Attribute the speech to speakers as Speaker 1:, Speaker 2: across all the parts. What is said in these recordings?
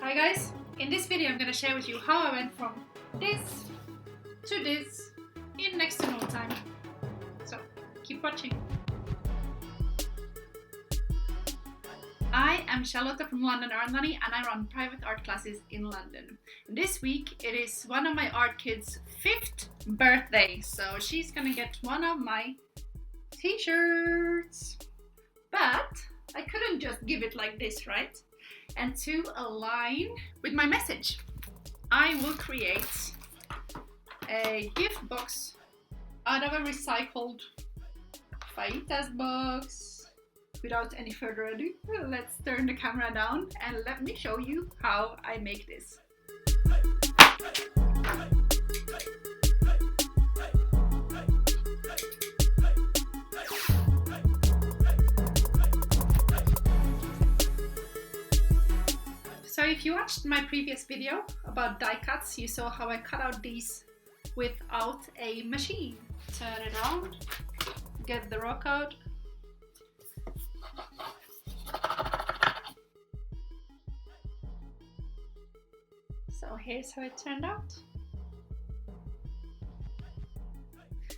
Speaker 1: Hi guys, in this video I'm going to share with you how I went from this to this in next to no time. So keep watching. I am Charlotta from London Art Nanny and I run private art classes in London. This week it is one of my art kids' 5th birthday, so she's gonna get one of my t-shirts. But I couldn't just give it like this, right? And to align with my message, I will create a gift box out of a recycled fajitas box. Without any further ado, let's turn the camera down and let me show you how I make this. So if you watched my previous video about die cuts, you saw how I cut out these without a machine. Turn it around, get the rock out. So here's how it turned out.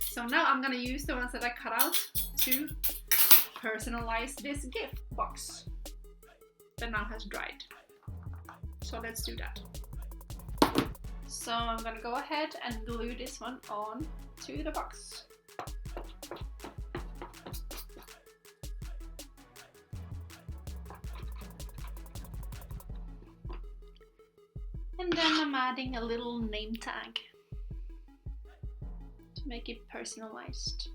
Speaker 1: So now I'm gonna use the ones that I cut out to personalize this gift box that now has dried. So let's do that. So I'm gonna go ahead and glue this one on to the box. And then I'm adding a little name tag to make it personalized.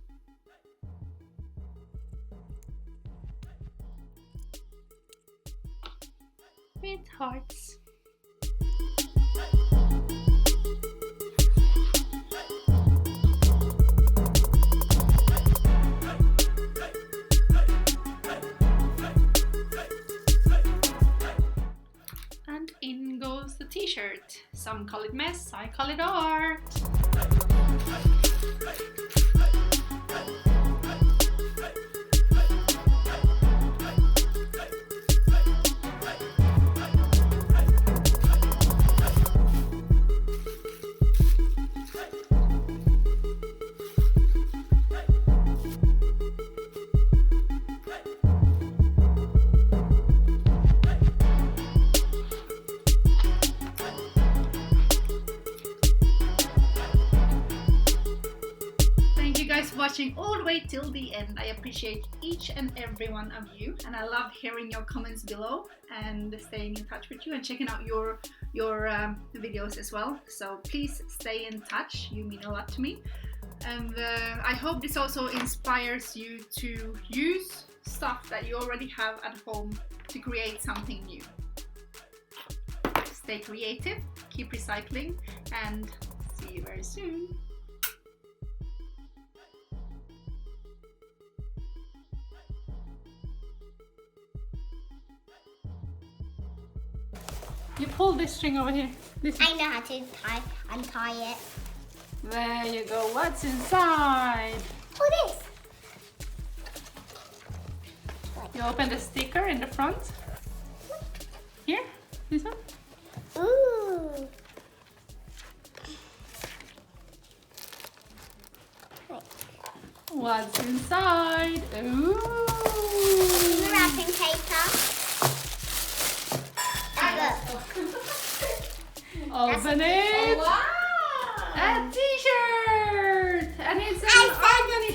Speaker 1: With hearts. And in goes the t-shirt. Some call it mess, I call it art. Watching all the way till the end. I appreciate each and every one of you, and I love hearing your comments below and staying in touch with you and checking out your videos as well. So please stay in touch, you mean a lot to me. And I hope this also inspires you to use stuff that you already have at home to create something new. Stay creative, keep recycling, and see you very soon. You pull this string over here.
Speaker 2: I know how to untie it.
Speaker 1: There you go. What's inside?
Speaker 2: Oh, this.
Speaker 1: You open the sticker in the front. Here, this one.
Speaker 2: Ooh.
Speaker 1: What's inside? Ooh.
Speaker 2: Wrapping paper.
Speaker 1: Open it!
Speaker 2: Wow!
Speaker 1: A t-shirt! And it's an Art Nanny